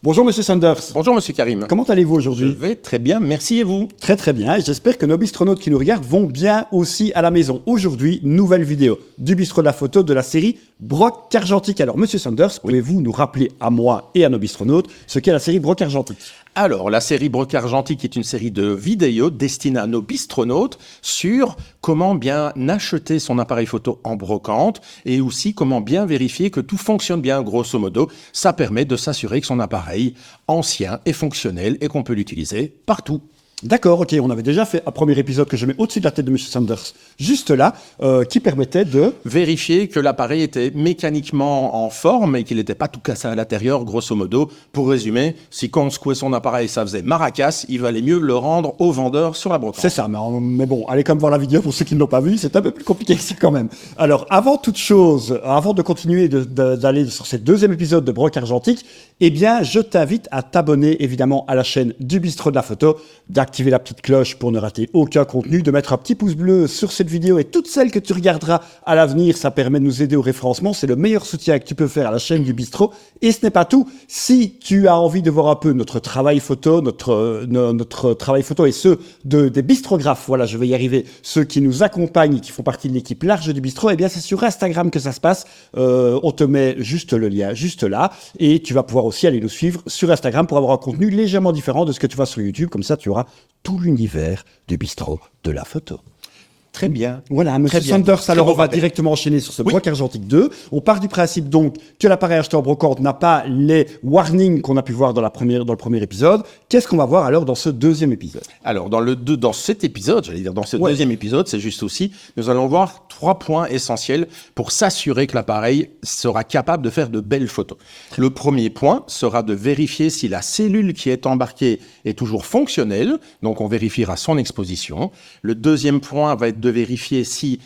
Bonjour Monsieur Sanders. Bonjour Monsieur Karim. Comment allez-vous Je aujourd'hui? vais très bien, merci et vous? Très très bien, et j'espère que nos bistronautes qui nous regardent vont bien aussi à la maison. Aujourd'hui, nouvelle vidéo du bistrot de la photo de la série Broc Argentique. Alors Monsieur Sanders, pouvez-vous nous rappeler à moi et à nos bistronautes ce qu'est la série Broc Argentique? Alors, la série Broc Argentique est une série de vidéos destinée à nos bistronautes sur comment bien acheter son appareil photo en brocante et aussi comment bien vérifier que tout fonctionne bien, grosso modo. Ça permet de s'assurer que son appareil ancien est fonctionnel et qu'on peut l'utiliser partout. D'accord, ok, on avait déjà fait un premier épisode que je mets au-dessus de la tête de Monsieur Sanders, juste là, qui permettait de... Vérifier que l'appareil était mécaniquement en forme et qu'il n'était pas tout cassé à l'intérieur, grosso modo. Pour résumer, si quand on secouait son appareil, ça faisait maracas, il valait mieux le rendre au vendeur sur la brocante. C'est ça, mais bon, allez quand même voir la vidéo pour ceux qui ne l'ont pas vu, c'est un peu plus compliqué que ça quand même. Alors, avant toute chose, avant de continuer d'aller sur ce deuxième épisode de Broc Argentique, eh bien, je t'invite à t'abonner évidemment à la chaîne du Bistrot de la Photo, d'activer la petite cloche pour ne rater aucun contenu, de mettre un petit pouce bleu sur cette vidéo et toutes celles que tu regarderas à l'avenir, ça permet de nous aider au référencement, c'est le meilleur soutien que tu peux faire à la chaîne du Bistrot. Et ce n'est pas tout, si tu as envie de voir un peu notre travail photo, notre travail photo et ceux des bistrographes, voilà, je vais y arriver, ceux qui nous accompagnent et qui font partie de l'équipe large du Bistrot, eh bien c'est sur Instagram que ça se passe, on te met juste le lien, juste là, et tu vas pouvoir aussi aller nous suivre sur Instagram pour avoir un contenu légèrement différent de ce que tu vois sur YouTube, comme ça tu auras tout l'univers du Bistrot de la photo. Très bien. Voilà, Monsieur Sanders, alors on va directement enchaîner sur ce Broc Argentique 2. On part du principe donc que l'appareil acheté en brocante n'a pas les warnings qu'on a pu voir dans le premier épisode. Qu'est-ce qu'on va voir alors dans ce deuxième épisode? Alors, dans cet épisode, dans ce deuxième épisode, c'est juste aussi, nous allons voir 3 points essentiels pour s'assurer que l'appareil sera capable de faire de belles photos. Le premier point sera de vérifier si la cellule qui est embarquée est toujours fonctionnelle. Donc, on vérifiera son exposition. Le deuxième point va être de vérifier si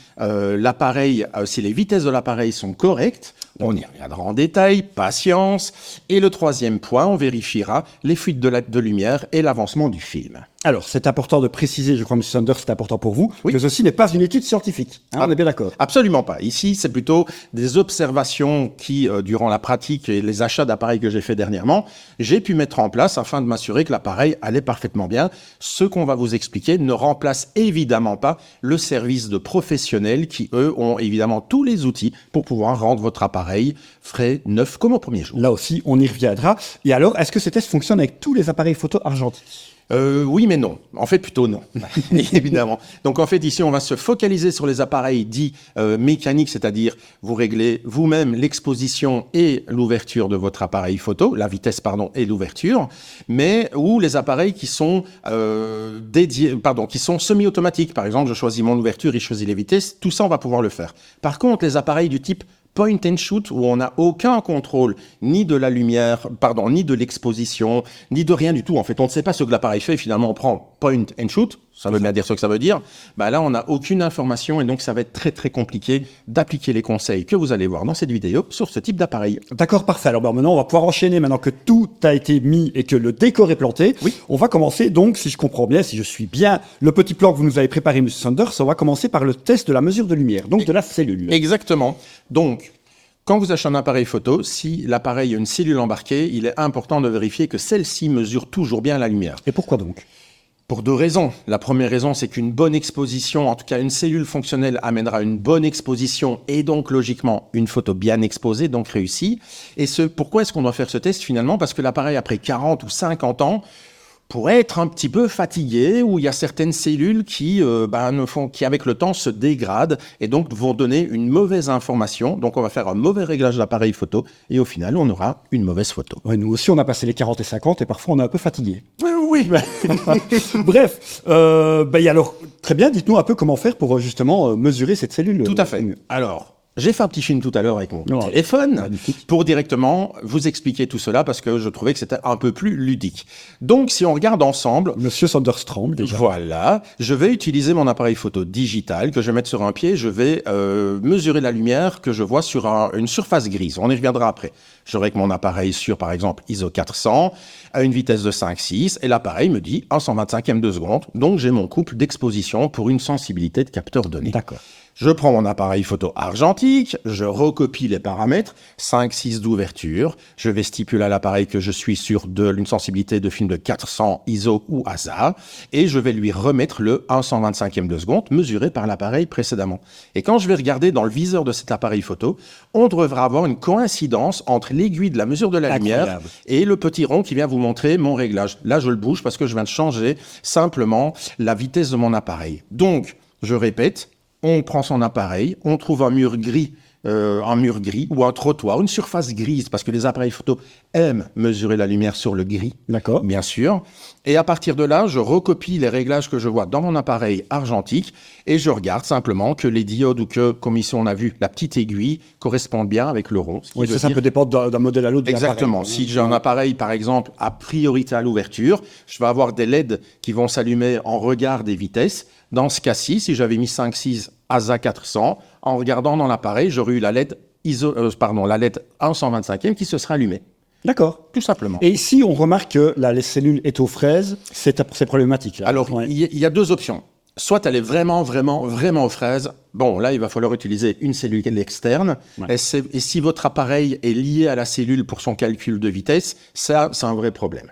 si les vitesses de l'appareil sont correctes. On y reviendra en détail, patience. Et le troisième point, on vérifiera les fuites de lumière et l'avancement du film. Alors, c'est important de préciser, je crois, M. Sanders, c'est important pour vous, que ceci n'est pas une étude scientifique. On est bien d'accord? Absolument pas. Ici, c'est plutôt des observations qui, durant la pratique et les achats d'appareils que j'ai fait dernièrement, j'ai pu mettre en place afin de m'assurer que l'appareil allait parfaitement bien. Ce qu'on va vous expliquer ne remplace évidemment pas le service de professionnels qui, eux, ont évidemment tous les outils pour pouvoir rendre votre appareil frais, neuf comme au premier jour. Là aussi, on y reviendra. Et alors, est-ce que ce test fonctionne avec tous les appareils photo argentiques? Oui, mais non. En fait, plutôt non, évidemment. Donc, en fait, ici, on va se focaliser sur les appareils dits mécaniques, c'est-à-dire vous réglez vous-même l'exposition et l'ouverture de votre appareil photo, la vitesse, et l'ouverture, ou les appareils qui sont qui sont semi-automatiques. Par exemple, je choisis mon ouverture et je choisis les vitesses. Tout ça, on va pouvoir le faire. Par contre, les appareils du type point and shoot, où on n'a aucun contrôle, ni de la lumière, ni de l'exposition, ni de rien du tout. En fait, on ne sait pas ce que l'appareil fait. Finalement, on prend point and shoot, ça veut bien dire ce que ça veut dire. Là, on n'a aucune information et donc ça va être très, très compliqué d'appliquer les conseils que vous allez voir dans cette vidéo sur ce type d'appareil. D'accord, parfait. Alors maintenant, on va pouvoir enchaîner. Maintenant que tout a été mis et que le décor est planté, on va commencer donc, si je comprends bien, si je suis bien le petit plan que vous nous avez préparé, M. Sanders, on va commencer par le test de la mesure de lumière, donc de la cellule. Exactement. Donc, quand vous achetez un appareil photo, si l'appareil a une cellule embarquée, il est important de vérifier que celle-ci mesure toujours bien la lumière. Et pourquoi donc? Pour 2 raisons. La première raison, c'est qu'une bonne exposition, en tout cas une cellule fonctionnelle, amènera une bonne exposition et donc logiquement une photo bien exposée, donc réussie. Et pourquoi est-ce qu'on doit faire ce test finalement? Parce que l'appareil, après 40 ou 50 ans, pourrait être un petit peu fatigué, où il y a certaines cellules qui avec le temps se dégradent et donc vont donner une mauvaise information. Donc on va faire un mauvais réglage d'appareil photo et au final on aura une mauvaise photo. Ouais, nous aussi on a passé les 40 et 50 et parfois on est un peu fatigué. Oui. Bref, alors très bien, dites-nous un peu comment faire pour justement mesurer cette cellule. Tout à fait. Alors, j'ai fait un petit film tout à l'heure avec mon téléphone pour directement vous expliquer tout cela parce que je trouvais que c'était un peu plus ludique. Donc, si on regarde ensemble... Monsieur Sanderstrom, déjà. Voilà. Je vais utiliser mon appareil photo digital que je vais mettre sur un pied. Je vais mesurer la lumière que je vois sur une surface grise. On y reviendra après. J'aurai que mon appareil sur, par exemple, ISO 400 à une vitesse de 5,6 et l'appareil me dit 1/125e de seconde. Donc, j'ai mon couple d'exposition pour une sensibilité de capteur donné. D'accord. Je prends mon appareil photo argentique, je recopie les paramètres, 5, 6 d'ouverture, je vais stipuler à l'appareil que je suis sur une sensibilité de film de 400 ISO ou ASA, et je vais lui remettre le 1/125e de seconde mesuré par l'appareil précédemment. Et quand je vais regarder dans le viseur de cet appareil photo, on devra avoir une coïncidence entre l'aiguille de la mesure de la lumière et le petit rond qui vient vous montrer mon réglage. Là, je le bouge parce que je viens de changer simplement la vitesse de mon appareil. Donc, je répète, on prend son appareil, on trouve un mur gris ou un trottoir, une surface grise, parce que les appareils photo aiment mesurer la lumière sur le gris, D'accord. bien sûr. Et à partir de là, je recopie les réglages que je vois dans mon appareil argentique et je regarde simplement que les diodes ou que, comme ici on a vu, la petite aiguille correspondent bien avec le rond. Oui, ça peut dépendre d'un modèle à l'autre. Exactement. Si j'ai un appareil, par exemple, à priorité à l'ouverture, je vais avoir des LED qui vont s'allumer en regard des vitesses. Dans ce cas-ci, si j'avais mis 5.6 ASA 400, en regardant dans l'appareil, j'aurais eu la LED la LED 1/125e qui se serait allumée. D'accord. Tout simplement. Et si on remarque que la cellule est aux fraises, c'est problématique. Là. Alors, Ouais. il y a deux options. Soit elle est vraiment aux fraises. Bon, là, il va falloir utiliser une cellule externe. Ouais. Et si votre appareil est lié à la cellule pour son calcul de vitesse, ça, c'est un vrai problème.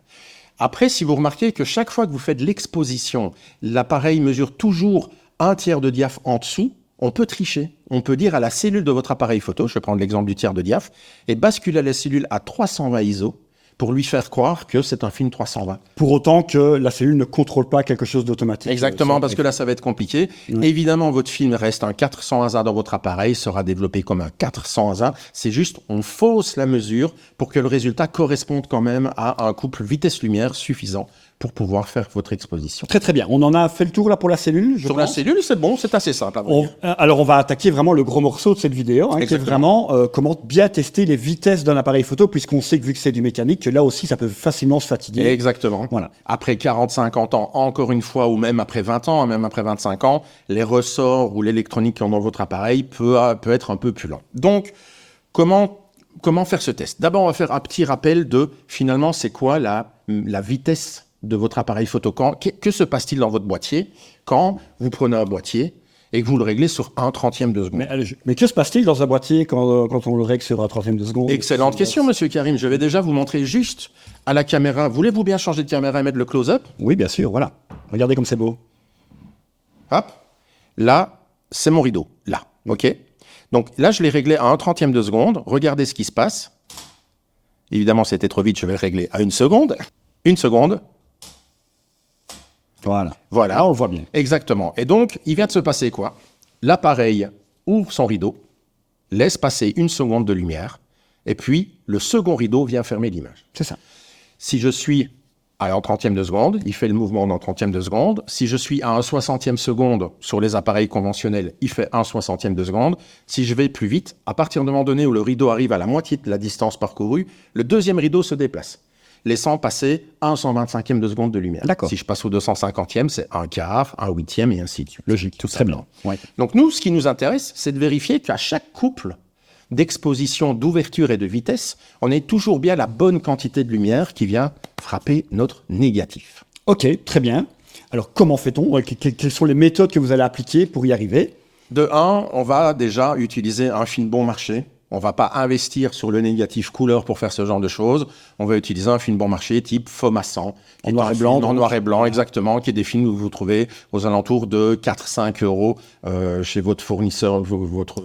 Après, si vous remarquez que chaque fois que vous faites l'exposition, l'appareil mesure toujours 1/3 de diaph en dessous, on peut tricher. On peut dire à la cellule de votre appareil photo, je vais prendre l'exemple du tiers de diaph, et basculer la cellule à 320 ISO pour lui faire croire que c'est un film 320. Pour autant que la cellule ne contrôle pas quelque chose d'automatique. Exactement, parce que là, ça va être compliqué. Oui. Évidemment, votre film reste un 400 ASA dans votre appareil, sera développé comme un 400 ASA. C'est juste, on fausse la mesure pour que le résultat corresponde quand même à un couple vitesse-lumière suffisant pour pouvoir faire votre exposition. Très très bien. On en a fait le tour là pour la cellule, je pense. La cellule, c'est bon, c'est assez simple. Alors on va attaquer vraiment le gros morceau de cette vidéo, qui est vraiment comment bien tester les vitesses d'un appareil photo, puisqu'on sait que vu que c'est du mécanique, que là aussi ça peut facilement se fatiguer. Exactement. Voilà. Après 40-50 ans, encore une fois, ou même après 20 ans, même après 25 ans, les ressorts ou l'électronique qui est dans votre appareil peut être un peu plus lent. Donc, comment faire ce test? D'abord, on va faire un petit rappel de, finalement, c'est quoi la vitesse de votre appareil photo. Que se passe-t-il dans votre boîtier quand vous prenez un boîtier et que vous le réglez sur 1/30e de seconde? Mais que se passe-t-il dans un boîtier quand on le règle sur 1/30e de seconde? Excellente question, monsieur Karim. Je vais déjà vous montrer juste à la caméra. Voulez-vous bien changer de caméra et mettre le close-up? Oui, bien sûr, voilà. Regardez comme c'est beau. Hop. Là, c'est mon rideau. Là, OK? Donc là, je l'ai réglé à 1/30e de seconde. Regardez ce qui se passe. Évidemment, c'était trop vite. Je vais le régler à 1 seconde. 1 seconde. Voilà. Là, on le voit bien. Exactement. Et donc, il vient de se passer quoi? L'appareil ouvre son rideau, laisse passer 1 seconde de lumière, et puis le second rideau vient fermer l'image. C'est ça. Si je suis à 1/30e de seconde, il fait le mouvement en 1/30e de seconde. Si je suis à 1/60e seconde sur les appareils conventionnels, il fait 1/60e de seconde. Si je vais plus vite, à partir du moment donné où le rideau arrive à la moitié de la distance parcourue, le deuxième rideau se déplace, laissant passer 1/125e de seconde de lumière. D'accord. Si je passe au 250e, c'est 1/4, 1/8e et ainsi de suite. Logique, tout très bien. Ouais. Donc nous, ce qui nous intéresse, c'est de vérifier qu'à chaque couple d'exposition, d'ouverture et de vitesse, on ait toujours bien la bonne quantité de lumière qui vient frapper notre négatif. Ok, très bien. Alors comment fait-on? Quelles sont les méthodes que vous allez appliquer pour y arriver? De 1, on va déjà utiliser un film bon marché. On ne va pas investir sur le négatif couleur pour faire ce genre de choses. On va utiliser un film bon marché type Fomasan. En noir et blanc. En noir et blanc, exactement, qui est des films où vous trouvez aux alentours de 4-5 euros chez votre fournisseur.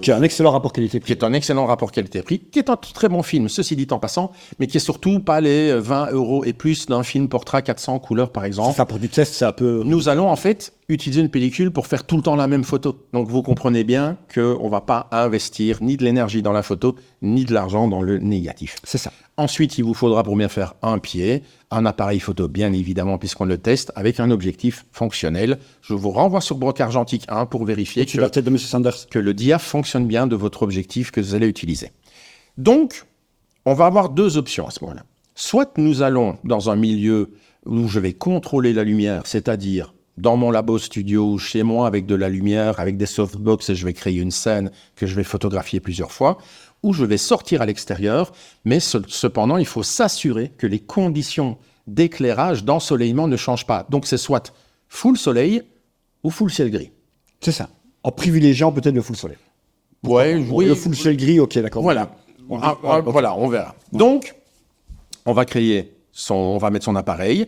Qui a un excellent rapport qualité-prix. Qui est un excellent rapport qualité-prix, qui est un très bon film, ceci dit en passant, mais qui est surtout pas les 20 euros et plus d'un film Portra 400 couleurs, par exemple. C'est ça, pour du test, c'est un peu... Nous allons en fait utiliser une pellicule pour faire tout le temps la même photo. Donc vous comprenez bien qu'on ne va pas investir ni de l'énergie dans la photo, ni de l'argent dans le négatif. C'est ça. Ensuite, il vous faudra pour bien faire un pied, un appareil photo, bien évidemment, puisqu'on le teste, avec un objectif fonctionnel. Je vous renvoie sur Broc Argentique 1 pour vérifier la tête de M. Sanders. Que le diaph fonctionne bien de votre objectif que vous allez utiliser. Donc, on va avoir deux options à ce moment-là. Soit nous allons dans un milieu où je vais contrôler la lumière, c'est-à-dire dans mon labo studio ou chez moi avec de la lumière, avec des softbox et je vais créer une scène que je vais photographier plusieurs fois, ou je vais sortir à l'extérieur, mais cependant, il faut s'assurer que les conditions d'éclairage, d'ensoleillement ne changent pas. Donc, c'est soit full soleil ou full ciel gris. C'est ça. en privilégiant peut-être le full soleil. Ouais, Bon, oui. le full ciel gris, ok, d'accord. Voilà. Voilà, on verra. Donc, on va on va mettre son appareil.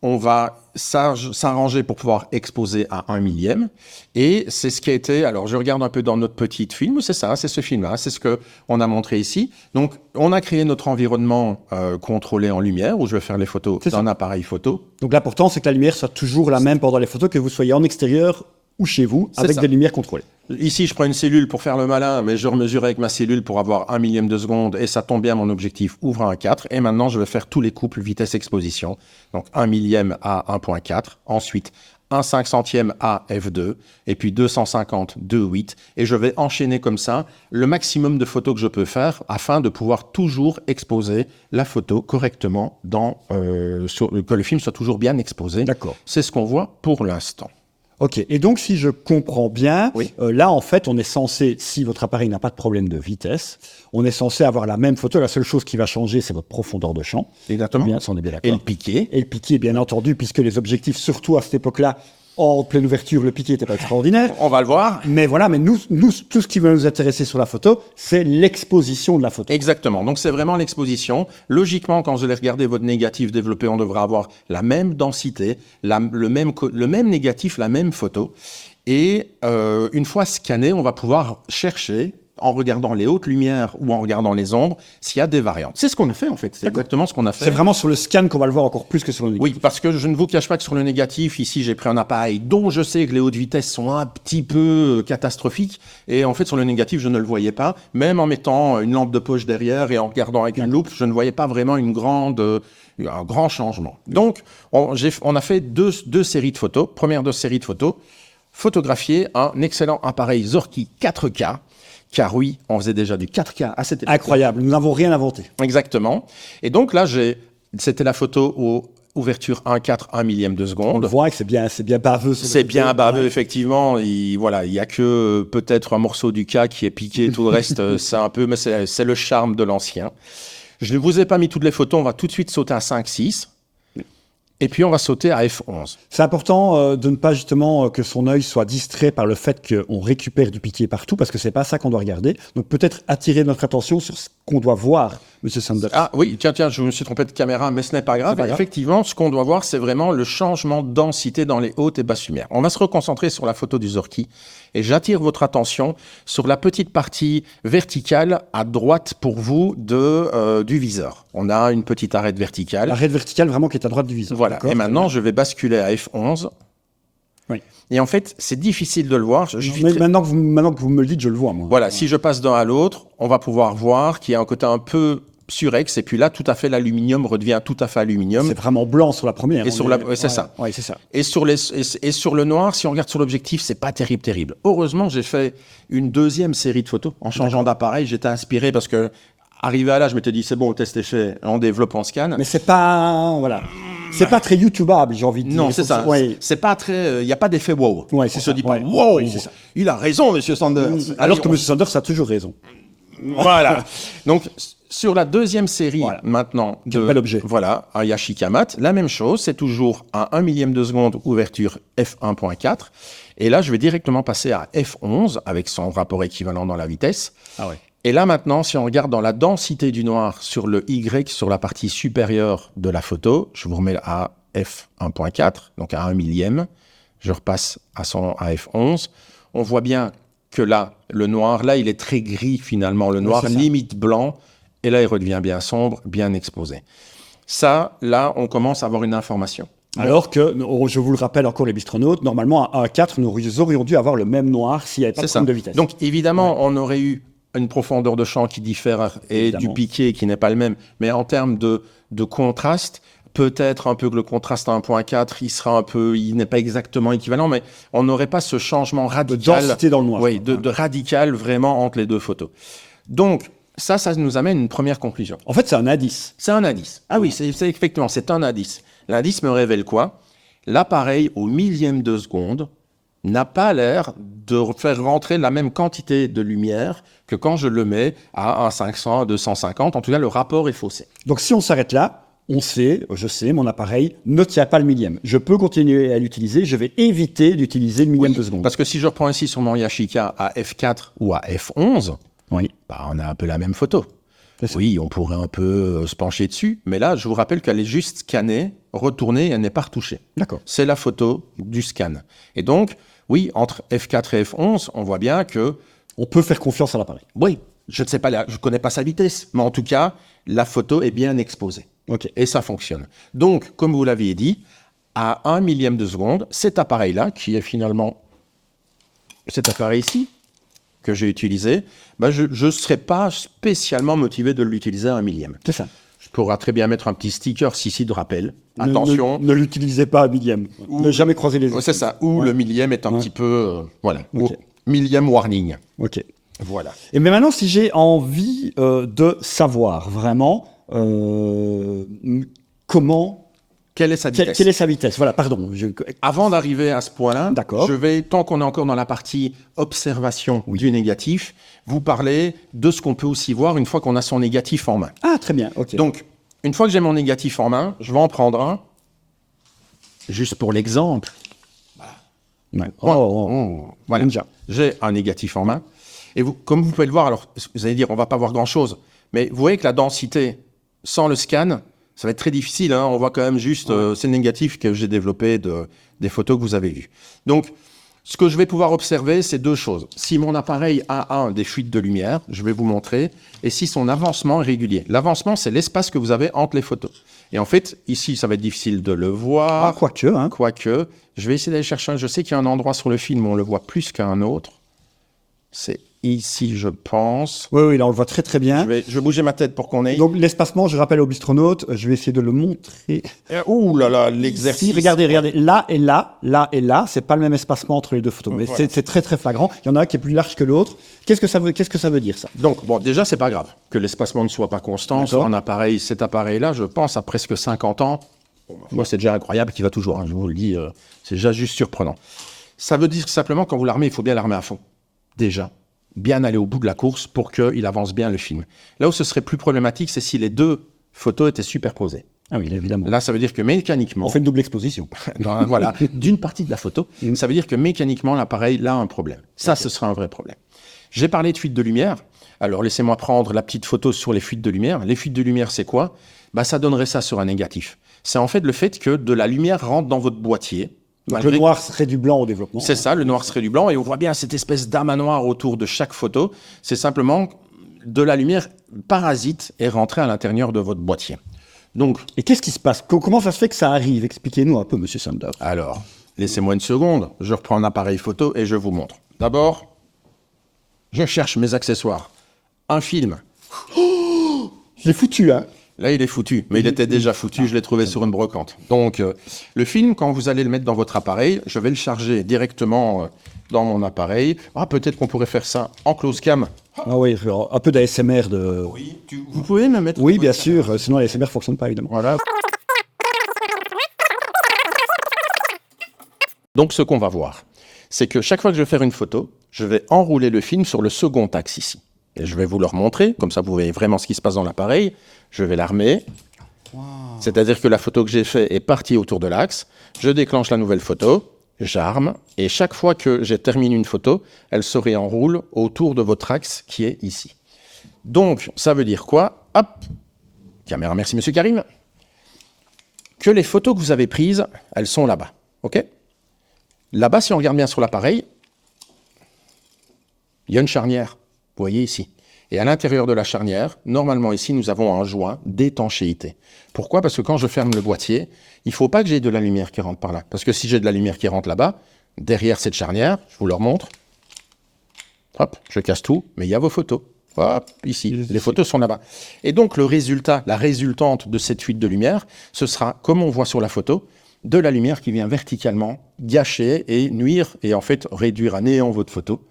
On va s'arranger pour pouvoir exposer à 1 millième. Et c'est ce qui a été... Alors, je regarde un peu dans notre petit film. C'est ça, c'est ce film-là. C'est ce qu'on a montré ici. Donc, on a créé notre environnement contrôlé en lumière, où je vais faire les photos d'un appareil photo. Donc l'important, c'est que la lumière soit toujours la même pendant les photos, que vous soyez en extérieur ou chez vous, avec des lumières contrôlées. Ici, je prends une cellule pour faire le malin, mais je remesure avec ma cellule pour avoir 1 millième de seconde, et ça tombe bien, mon objectif ouvre à 1,4. Et maintenant, je vais faire tous les couples vitesse-exposition. Donc 1 millième à 1,4. Ensuite, 1/500e à f2, et puis 250, 2,8. Et je vais enchaîner comme ça le maximum de photos que je peux faire afin de pouvoir toujours exposer la photo correctement, que le film soit toujours bien exposé. D'accord. C'est ce qu'on voit pour l'instant. Ok, et donc si je comprends bien, Oui. là en fait on est censé, si votre appareil n'a pas de problème de vitesse, on est censé avoir la même photo. La seule chose qui va changer, c'est votre profondeur de champ. Exactement. Bien, ça on est bien Et d'accord. le piqué. Et le piqué, bien entendu, puisque les objectifs, surtout à cette époque-là, en pleine ouverture, le piqué n'était pas extraordinaire. On va le voir. Mais voilà, mais nous, tout ce qui va nous intéresser sur la photo, c'est l'exposition de la photo. Exactement. Donc, c'est vraiment l'exposition. Logiquement, quand vous allez regarder votre négatif développé, on devra avoir la même densité, le même négatif, la même photo. Et une fois scanné, on va pouvoir chercher, en regardant les hautes lumières ou en regardant les ombres, s'il y a des variantes. C'est ce qu'on a fait, en fait. C'est exactement ce qu'on a fait. C'est vraiment sur le scan qu'on va le voir encore plus que sur le négatif. Oui, parce que je ne vous cache pas que sur le négatif, ici, j'ai pris un appareil dont je sais que les hautes vitesses sont un petit peu catastrophiques. Et en fait, sur le négatif, je ne le voyais pas. Même en mettant une lampe de poche derrière et en regardant avec une loupe, je ne voyais pas vraiment un grand changement. Donc, on a fait deux séries de photos. Première série de photos, photographier un excellent appareil Zorky 4K. Car oui, on faisait déjà du 4K à cette époque. Incroyable, nous n'avons rien inventé. Exactement. Et donc là, c'était la photo aux ouverture 1,4, 1 millième de On seconde. le voit que c'est bien baveux. C'est bien baveux, effectivement. Il y a que peut-être un morceau du cas qui est piqué. Tout le reste, c'est un peu, mais c'est le charme de l'ancien. Je ne vous ai pas mis toutes les photos. On va tout de suite sauter à 5,6. Et puis, on va sauter à F11. C'est important de ne pas justement que son œil soit distrait par le fait qu'on récupère du piqué partout, parce que c'est pas ça qu'on doit regarder. Donc peut-être attirer notre attention sur ce qu'on doit voir, Monsieur Sanders. Ah oui, tiens, je me suis trompé de caméra, mais ce n'est pas grave. Effectivement, ce qu'on doit voir, c'est vraiment le changement de densité dans les hautes et basses lumières. On va se reconcentrer sur la photo du Zorky, et j'attire votre attention sur la petite partie verticale à droite pour vous du viseur. On a une petite arête verticale. L'arête verticale vraiment qui est à droite du viseur. Voilà. Et maintenant, je vais basculer à F11. Oui. Et en fait, c'est difficile de le voir. Mais maintenant que vous me le dites, je le vois, moi. Voilà, si je passe d'un à l'autre, on va pouvoir voir qu'il y a un côté un peu surex, et puis là, tout à fait, l'aluminium redevient tout à fait aluminium. C'est vraiment blanc sur la première. Et c'est ça. Oui, c'est ça. Et sur le noir, si on regarde sur l'objectif, c'est pas terrible. Heureusement, j'ai fait une deuxième série de photos en changeant d'appareil. J'étais inspiré parce que, arrivé à là, je m'étais dit, c'est bon, le test est fait, on développe, on scanne. Mais c'est pas, voilà. C'est pas très YouTubeable, j'ai envie de dire. Non, c'est ça. Ouais. C'est pas très, il y a pas d'effet wow. Ouais, On c'est se ça. dit pas, Ouais. wow, Oui, c'est ça. il a raison, Monsieur Sanders. Alors que M. Sanders a toujours raison. Voilà. Donc, sur la deuxième série, maintenant, Quel bel objet. Voilà, un Yashikamat, la même chose, c'est toujours à 1 millième de seconde, ouverture f1.4. Et là, je vais directement passer à f11, avec son rapport équivalent dans la vitesse. Ah ouais. Et là, maintenant, si on regarde dans la densité du noir sur le Y, sur la partie supérieure de la photo, je vous remets à f1.4, donc à 1 millième. Je repasse à f11. On voit bien que là, le noir, là, il est très gris finalement. Le noir limite blanc. Et là, il redevient bien sombre, bien exposé. Ça, là, on commence à avoir une information. Alors que, je vous le rappelle encore les bistronautes, normalement, à 1,4, nous aurions dû avoir le même noir s'il n'y avait pas de problème de vitesse. Donc, évidemment, on aurait eu une profondeur de champ qui diffère et du piqué qui n'est pas le même. Mais en termes de contraste, peut-être un peu que le contraste à 1.4, il n'est pas exactement équivalent, mais on n'aurait pas ce changement radical. De densité dans le noir. Oui, de radical vraiment entre les deux photos. Donc, ça nous amène une première conclusion. En fait, c'est un indice. C'est un indice. Ah oui, c'est effectivement, c'est un indice. L'indice me révèle quoi? L'appareil, au millième de seconde, n'a pas l'air de faire rentrer la même quantité de lumière que quand je le mets à 1 500, 250. En tout cas, le rapport est faussé. Donc, si on s'arrête là, on sait, je sais, mon appareil ne tient pas le millième. Je peux continuer à l'utiliser, je vais éviter d'utiliser le millième de seconde. Parce que si je reprends ici sur mon Yashica à f4 ou à f11, Oui. bah, on a un peu la même photo. C'est ça. Oui, on pourrait un peu se pencher dessus, mais là, je vous rappelle qu'elle est juste scannée, retournée, elle n'est pas retouchée. D'accord. C'est la photo du scan. Et donc, oui, entre F4 et F11, on voit bien que, On peut faire confiance à l'appareil. oui, je ne sais pas, je connais pas sa vitesse, mais en tout cas, la photo est bien exposée. Ok. Et ça fonctionne. Donc, comme vous l'aviez dit, à 1 millième de seconde, cet appareil-là, qui est finalement cet appareil ici, que j'ai utilisé, bah je ne serais pas spécialement motivé de l'utiliser à 1 millième. C'est ça. Je pourrais très bien mettre un petit sticker ici de rappel. Attention. Ne l'utilisez pas à millième. Ne jamais croiser les yeux. C'est ça. Ou le millième est un petit peu... voilà. Ok. Ou millième warning. Ok. Voilà. Et mais maintenant, si j'ai envie de savoir vraiment comment, Quelle est sa vitesse? quelle est sa vitesse. Voilà, pardon. Avant d'arriver à ce point-là, D'accord. je vais, tant qu'on est encore dans la partie observation du négatif, vous parler de ce qu'on peut aussi voir une fois qu'on a son négatif en main. Ah, très bien. Ok. Donc, une fois que j'ai mon négatif en main, je vais en prendre un, juste pour l'exemple. Ouais. Oh. Voilà. Ninja. J'ai un négatif en main. Et vous, comme vous pouvez le voir, alors vous allez dire, on va pas voir grand-chose, mais vous voyez que la densité, sans le scan, ça va être très difficile. Hein. On voit quand même juste, c'est le négatif que j'ai développé des photos que vous avez vues. Donc, ce que je vais pouvoir observer, c'est deux choses. Si mon appareil a des fuites de lumière, je vais vous montrer, et si son avancement est régulier. L'avancement, c'est l'espace que vous avez entre les photos. Et en fait, ici, ça va être difficile de le voir. Ah, quoique, hein. Quoique, je vais essayer d'aller chercher je sais qu'il y a un endroit sur le film où on le voit plus qu'un autre. C'est ici, je pense. Oui, là, on le voit très, très bien. Je vais bouger ma tête pour qu'on ait... Donc, l'espacement, je rappelle aux bistronautes, je vais essayer de le montrer. Ouh là là, l'exercice. Si, regardez, là et là, c'est pas le même espacement entre les deux photos. Mais Voilà. c'est très, très flagrant. Il y en a un qui est plus large que l'autre. Qu'est-ce que ça veut dire, ça? Donc, bon, déjà, c'est pas grave que l'espacement ne soit pas constant sur un appareil. Cet appareil-là, je pense, à presque 50 ans, moi, c'est déjà incroyable qu'il va toujours, hein, je vous le dis, c'est déjà juste surprenant. Ça veut dire simplement, quand vous l'armez, il faut bien l'armer à fond. Déjà. Bien aller au bout de la course pour qu'il avance bien le film. Là où ce serait plus problématique, c'est si les deux photos étaient superposées. Ah oui, évidemment. Là, ça veut dire que mécaniquement... On fait une double exposition. voilà, d'une partie de la photo, ça veut dire que mécaniquement, l'appareil là a un problème. Ça, ce sera un vrai problème. J'ai parlé de fuite de lumière. Alors, laissez-moi prendre la petite photo sur les fuites de lumière. Les fuites de lumière, c'est quoi? Bah, ça donnerait ça sur un négatif. C'est en fait le fait que de la lumière rentre dans votre boîtier. Donc, le noir serait du blanc au développement. C'est ça, le noir serait du blanc. Et on voit bien cette espèce d'amas noir autour de chaque photo. C'est simplement de la lumière parasite est rentrée à l'intérieur de votre boîtier. Donc, Et qu'est-ce qui se passe? Comment ça se fait que ça arrive? Expliquez-nous un peu, monsieur Sander. alors, laissez-moi une seconde. Je reprends un appareil photo et je vous montre. D'abord, je cherche mes accessoires. Un film. Je l'ai foutu, hein. Là, il est foutu, mais il était déjà foutu, je l'ai trouvé sur une brocante. Donc, le film, quand vous allez le mettre dans votre appareil, je vais le charger directement dans mon appareil. Ah, peut-être qu'on pourrait faire ça en close cam. Ah oui, un peu d'ASMR de... Oui, vous pouvez me mettre... Oui, bien sûr, sinon l'ASMR ne fonctionne pas, évidemment. Voilà. Donc, ce qu'on va voir, c'est que chaque fois que je vais faire une photo, je vais enrouler le film sur le second axe ici. Et je vais vous le remontrer, comme ça vous voyez vraiment ce qui se passe dans l'appareil. Je vais l'armer. Wow. C'est-à-dire que la photo que j'ai faite est partie autour de l'axe. Je déclenche la nouvelle photo, j'arme, et chaque fois que j'ai terminé une photo, elle se réenroule autour de votre axe qui est ici. Donc, ça veut dire quoi? Hop, caméra, merci monsieur Karim. Que les photos que vous avez prises, elles sont là-bas, ok? Là-bas, si on regarde bien sur l'appareil, il y a une charnière. Vous voyez ici. Et à l'intérieur de la charnière, normalement ici, nous avons un joint d'étanchéité. Pourquoi? Parce que quand je ferme le boîtier, il ne faut pas que j'ai de la lumière qui rentre par là. Parce que si j'ai de la lumière qui rentre là-bas, derrière cette charnière, je vous le remontre, hop, je casse tout, mais il y a vos photos. Hop, ici, les photos sont là-bas. Et donc le résultat, la résultante de cette fuite de lumière, ce sera, comme on voit sur la photo, de la lumière qui vient verticalement gâcher et nuire et en fait réduire à néant votre photo.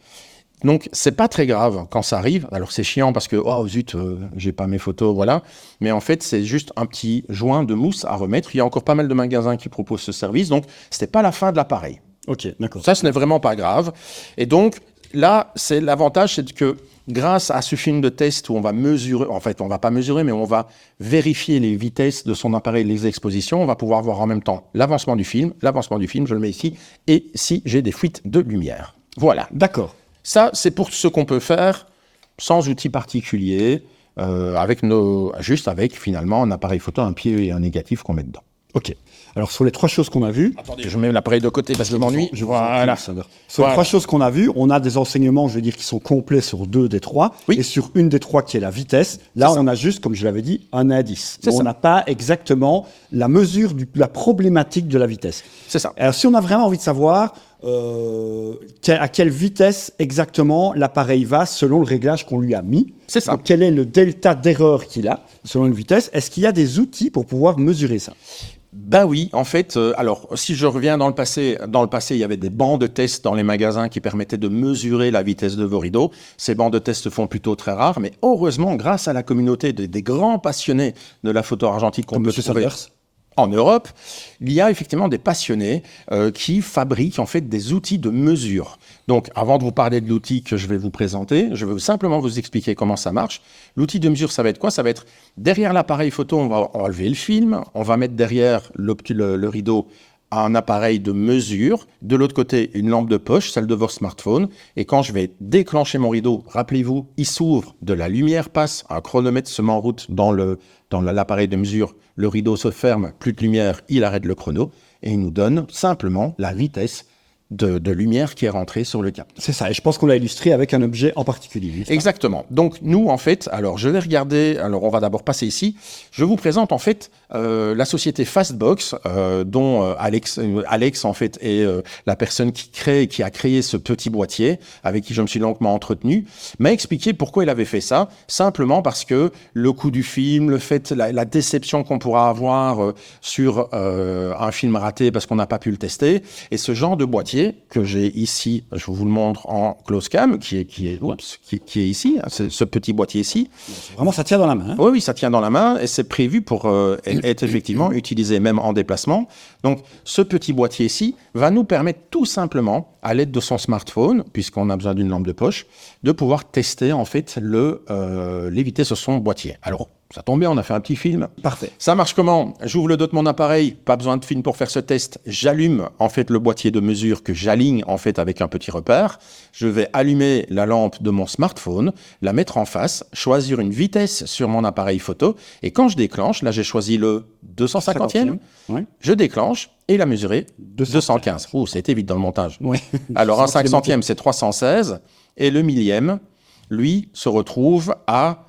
Donc, c'est pas très grave quand ça arrive. Alors, c'est chiant parce que, oh zut, j'ai pas mes photos, voilà. Mais en fait, c'est juste un petit joint de mousse à remettre. Il y a encore pas mal de magasins qui proposent ce service. Donc, c'était pas la fin de l'appareil. Ok, d'accord. Ça, ce n'est vraiment pas grave. Et donc, là, c'est l'avantage, c'est que grâce à ce film de test où on va mesurer, en fait, on va pas mesurer, mais on va vérifier les vitesses de son appareil, les expositions, on va pouvoir voir en même temps l'avancement du film, je le mets ici, et si j'ai des fuites de lumière. Voilà. D'accord. Ça, c'est pour ce qu'on peut faire sans outil particulier, juste avec finalement un appareil photo, un pied et un négatif qu'on met dedans. Ok. Alors, sur les 3 choses qu'on a vues... Attendez, je mets l'appareil de côté parce que je m'ennuie. Voilà. Sur les 3 choses qu'on a vues, on a des enseignements, je veux dire, qui sont complets sur 2 des 3. Oui. Et sur une des 3 qui est la vitesse, là, on a juste, comme je l'avais dit, un indice. C'est ça. On n'a pas exactement la mesure de la problématique de la vitesse. C'est ça. Alors, si on a vraiment envie de savoir à quelle vitesse exactement l'appareil va selon le réglage qu'on lui a mis, C'est ça. donc, quel est le delta d'erreur qu'il a selon une vitesse, est-ce qu'il y a des outils pour pouvoir mesurer ça? Ben oui, en fait, alors si je reviens dans le passé, il y avait des bancs de tests dans les magasins qui permettaient de mesurer la vitesse de vos rideaux. Ces bancs de tests se font plutôt très rares, mais heureusement, grâce à la communauté des grands passionnés de la photo argentique qu'on Comme peut M. trouver Sanders. en Europe, il y a effectivement des passionnés qui fabriquent en fait des outils de mesure. Donc, avant de vous parler de l'outil que je vais vous présenter, je vais simplement vous expliquer comment ça marche. L'outil de mesure, ça va être quoi? Ça va être derrière l'appareil photo, on va enlever le film, on va mettre derrière le rideau un appareil de mesure. De l'autre côté, une lampe de poche, celle de votre smartphone. Et quand je vais déclencher mon rideau, rappelez-vous, il s'ouvre, de la lumière passe, un chronomètre se met en route dans l'appareil de mesure. Le rideau se ferme, plus de lumière, il arrête le chrono. Et il nous donne simplement la vitesse de lumière qui est rentrée sur le capteur. C'est ça, et je pense qu'on l'a illustré avec un objet en particulier. n'est-ce pas? Exactement. Donc nous, en fait, alors je vais regarder, alors on va d'abord passer ici. Je vous présente en fait la société Fastbox, dont Alex en fait est la personne qui a créé ce petit boîtier, avec qui je me suis longuement entretenu, m'a expliqué pourquoi il avait fait ça, simplement parce que le coût du film, le fait, la déception qu'on pourra avoir sur un film raté parce qu'on n'a pas pu le tester, et ce genre de boîtier que j'ai ici, je vous le montre en close cam, qui est ici, hein, ce petit boîtier ici. Vraiment, ça tient dans la main. Hein? Oui, ça tient dans la main et c'est prévu pour être effectivement utilisé même en déplacement. Donc, ce petit boîtier ici va nous permettre tout simplement, à l'aide de son smartphone, puisqu'on a besoin d'une lampe de poche, de pouvoir tester en fait les vitesses de son boîtier. Alors, ça tombe bien, on a fait un petit film. Parfait. Ça marche comment? J'ouvre le dos de mon appareil, pas besoin de film pour faire ce test. J'allume en fait le boîtier de mesure que j'aligne en fait avec un petit repère. Je vais allumer la lampe de mon smartphone, la mettre en face, choisir une vitesse sur mon appareil photo. Et quand je déclenche, là j'ai choisi le 250e, Oui. je déclenche et la mesurer 215. 215. Ouh, c'était vite dans le montage. Oui. Alors un 500e c'est 316 et le millième, lui, se retrouve à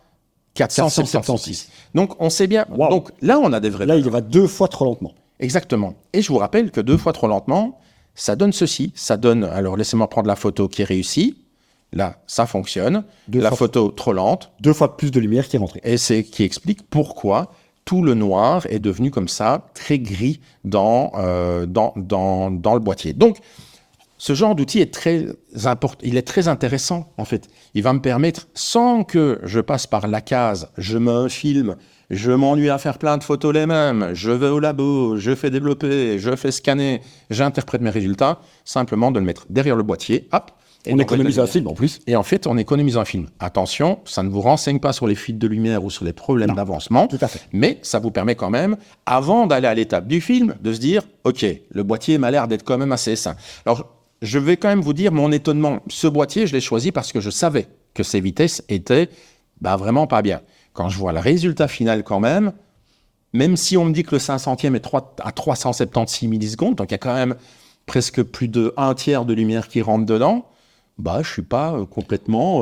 476. Donc, on sait bien. Wow. Donc, là, on a des vrais. Là, il va 2 fois trop lentement. Exactement. Et je vous rappelle que 2 fois trop lentement, ça donne ceci. Ça donne. Alors, laissez-moi prendre la photo qui est réussie. Là, ça fonctionne. La photo trop lente. 2 fois plus de lumière qui est rentrée. Et c'est qui explique pourquoi tout le noir est devenu comme ça, très gris dans le boîtier. Donc, ce genre d'outil est très important, il est très intéressant en fait. Il va me permettre, sans que je passe par la case, je me filme, je m'ennuie à faire plein de photos les mêmes, je vais au labo, je fais développer, je fais scanner, j'interprète mes résultats, simplement de le mettre derrière le boîtier, hop. On économise un film en plus. Et en fait, on économise un film. Attention, ça ne vous renseigne pas sur les fuites de lumière ou sur les problèmes d'avancement. Tout à fait. Mais ça vous permet quand même, avant d'aller à l'étape du film, de se dire, OK, le boîtier m'a l'air d'être quand même assez sain. Alors, je vais quand même vous dire mon étonnement. Ce boîtier, je l'ai choisi parce que je savais que ses vitesses étaient vraiment pas bien. Quand je vois le résultat final quand même si on me dit que le 500e est à 376 millisecondes, donc il y a quand même presque plus de 1/3 de lumière qui rentre dedans, je suis pas complètement...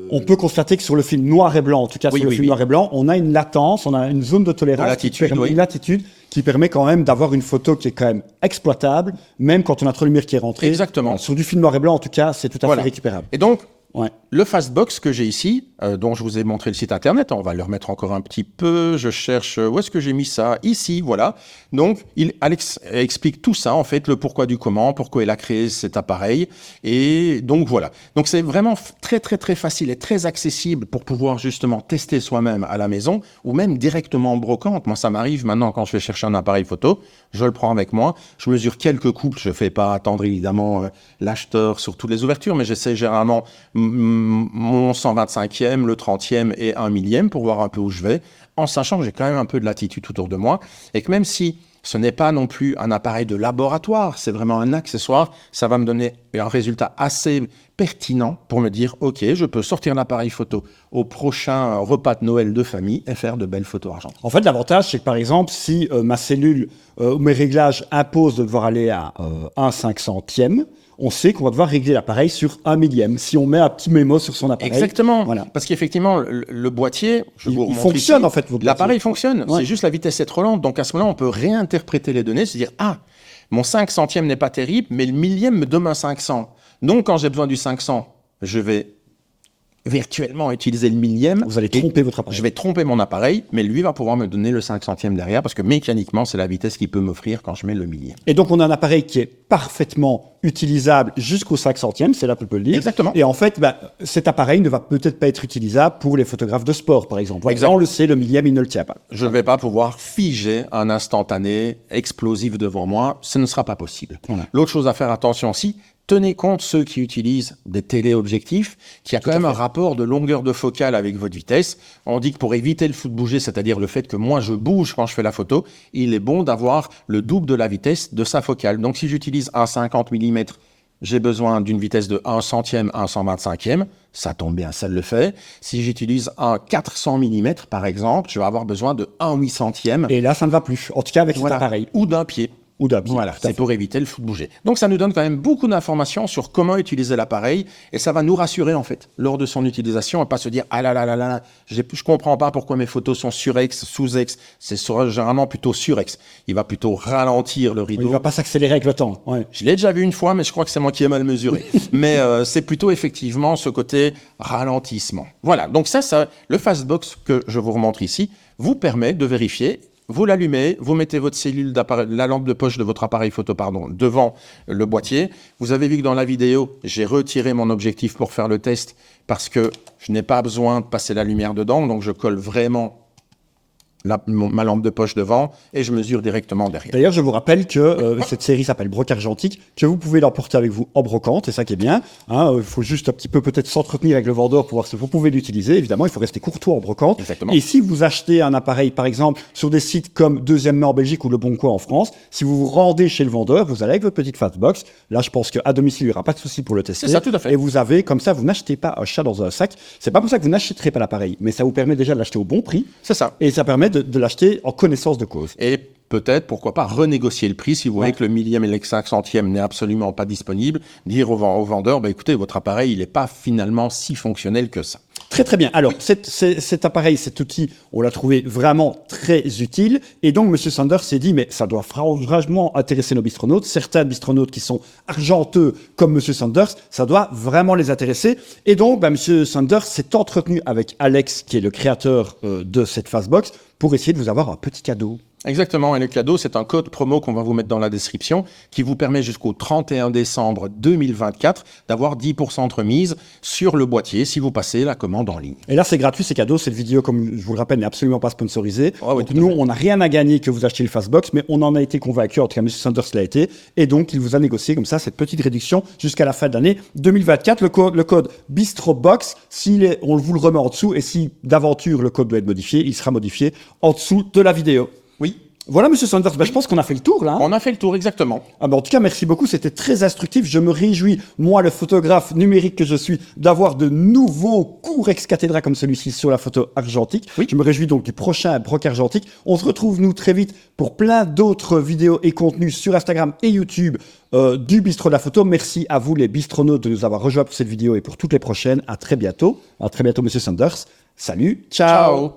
On peut constater que sur le film noir et blanc, en tout cas sur le film noir et blanc, on a une latence, on a une zone de tolérance, une latitude qui permet quand même d'avoir une photo qui est quand même exploitable, même quand on a trop de lumière qui est rentrée. Exactement. Sur du film noir et blanc, en tout cas, c'est tout à fait récupérable. Et donc, ouais. Le Fastbox que j'ai ici, dont je vous ai montré le site internet, on va le remettre encore un petit peu, je cherche, où est-ce que j'ai mis ça? Ici, voilà. Donc, Alex explique tout ça, en fait, le pourquoi du comment, pourquoi il a créé cet appareil, et donc voilà. Donc, c'est vraiment très, très, très facile et très accessible pour pouvoir justement tester soi-même à la maison, ou même directement en brocante. Moi, ça m'arrive maintenant quand je vais chercher un appareil photo, je le prends avec moi, je mesure quelques couples, je fais pas attendre évidemment l'acheteur sur toutes les ouvertures, mais j'essaie généralement mon 125e, le 30e et 1 millième pour voir un peu où je vais, en sachant que j'ai quand même un peu de latitude autour de moi et que même si ce n'est pas non plus un appareil de laboratoire, c'est vraiment un accessoire, ça va me donner un résultat assez pertinent pour me dire, OK, je peux sortir l'appareil photo au prochain repas de Noël de famille et faire de belles photos argentées. En fait, l'avantage, c'est que par exemple, si ma cellule ou mes réglages imposent de devoir aller à 1/500e, on sait qu'on va devoir régler l'appareil sur 1 millième. Si on met un petit mémo sur son appareil. Exactement. Voilà. Parce qu'effectivement, le boîtier, il fonctionne ici, en fait. l'appareil fonctionne. Ouais. C'est juste la vitesse est trop lente. Donc à ce moment-là, on peut réinterpréter les données, se dire mon 500e n'est pas terrible, mais le millième me donne un 500. Donc quand j'ai besoin du 500, je vais virtuellement utiliser le millième. Vous allez tromper votre appareil. Je vais tromper mon appareil, mais lui va pouvoir me donner le 500e derrière parce que mécaniquement, c'est la vitesse qu'il peut m'offrir quand je mets le millième. Et donc, on a un appareil qui est parfaitement utilisable jusqu'au 500e, c'est là qu'on peut le dire. Exactement. Et en fait, cet appareil ne va peut-être pas être utilisable pour les photographes de sport, par exemple. Exact. On le sait, le millième, il ne le tient pas. Je ne vais pas pouvoir figer un instantané explosif devant moi. Ce ne sera pas possible. Voilà. L'autre chose à faire attention aussi, tenez compte ceux qui utilisent des téléobjectifs, qui a quand même un rapport de longueur de focale avec votre vitesse. On dit que pour éviter le flou de bouger, c'est-à-dire le fait que moi je bouge quand je fais la photo, il est bon d'avoir le double de la vitesse de sa focale. Donc si j'utilise un 50 mm, j'ai besoin d'une vitesse de 1 centième à 1 125e. Ça tombe bien, ça le fait. Si j'utilise un 400 mm, par exemple, je vais avoir besoin de 1 800e. Et là, ça ne va plus. En tout cas, avec cet appareil. Ou d'un pied. Ou d'un pied. Voilà, c'est pour éviter le flou de bouger. Donc ça nous donne quand même beaucoup d'informations sur comment utiliser l'appareil et ça va nous rassurer en fait lors de son utilisation et pas se dire ah là là là là, je comprends pas pourquoi mes photos sont surex, sous-ex. C'est généralement plutôt surex. Il va plutôt ralentir le rideau. Il ne va pas s'accélérer avec le temps. Ouais. Je l'ai déjà vu une fois, mais je crois que c'est moi qui ai mal mesuré. Mais c'est plutôt effectivement ce côté ralentissement. Voilà, donc ça, le Fastbox que je vous remontre ici vous permet de vérifier. Vous l'allumez, vous mettez votre cellule la lampe de poche de votre appareil photo, devant le boîtier. Vous avez vu que dans la vidéo, j'ai retiré mon objectif pour faire le test parce que je n'ai pas besoin de passer la lumière dedans. Donc, je colle vraiment ma lampe de poche devant et je mesure directement derrière. D'ailleurs, je vous rappelle que cette série s'appelle Broc Argentique, que vous pouvez l'emporter avec vous en brocante, c'est ça qui est bien. Il faut juste un petit peu peut-être s'entretenir avec le vendeur pour voir si vous pouvez l'utiliser. Évidemment, il faut rester courtois en brocante. Exactement. Et si vous achetez un appareil, par exemple, sur des sites comme Deuxième Main en Belgique ou Le Bon Coin en France, si vous vous rendez chez le vendeur, vous allez avec votre petite Fastbox. Là, je pense qu'à domicile, il n'y aura pas de souci pour le tester. C'est ça, tout à fait. Et vous avez, comme ça, vous n'achetez pas un chat dans un sac. C'est pas pour ça que vous n'achèterez pas l'appareil, mais ça vous permet déjà de l'acheter au bon prix. C'est ça. Et ça permet de l'acheter en connaissance de cause. Et peut-être, pourquoi pas, renégocier le prix si vous voyez que le millième et le 500e n'est absolument pas disponible. Dire au vendeur, écoutez, votre appareil, il n'est pas finalement si fonctionnel que ça. Très très bien. Alors cet appareil, cet outil, on l'a trouvé vraiment très utile. Et donc M. Sanders s'est dit, mais ça doit franchement intéresser nos bistronautes. Certains bistronautes qui sont argenteux comme M. Sanders, ça doit vraiment les intéresser. Et donc M. Sanders s'est entretenu avec Alex, qui est le créateur de cette Fastbox, pour essayer de vous avoir un petit cadeau. Exactement, et le cadeau, c'est un code promo qu'on va vous mettre dans la description qui vous permet jusqu'au 31 décembre 2024 d'avoir 10% de remise sur le boîtier si vous passez la commande en ligne. Et là, c'est gratuit, c'est cadeau. Cette vidéo, comme je vous le rappelle, n'est absolument pas sponsorisée. Ah oui, donc nous, on n'a rien à gagner que vous achetiez le Fastbox, mais on en a été convaincu, en tout cas M. Sanders l'a été, et donc il vous a négocié comme ça cette petite réduction jusqu'à la fin de l'année 2024. Le code BistroBox, on vous le remet en dessous, et si d'aventure le code doit être modifié, il sera modifié en dessous de la vidéo. Oui. Voilà, Monsieur Sanders, je pense qu'on a fait le tour, là. On a fait le tour, exactement. En tout cas, merci beaucoup, c'était très instructif. Je me réjouis, moi, le photographe numérique que je suis, d'avoir de nouveaux cours ex cathedra comme celui-ci sur la photo argentique. Oui. Je me réjouis donc du prochain Broc Argentique. On se retrouve, nous, très vite pour plein d'autres vidéos et contenus sur Instagram et YouTube du Bistrot de la Photo. Merci à vous, les bistronautes, de nous avoir rejoints pour cette vidéo et pour toutes les prochaines. À très bientôt. À très bientôt, Monsieur Sanders. Salut, ciao.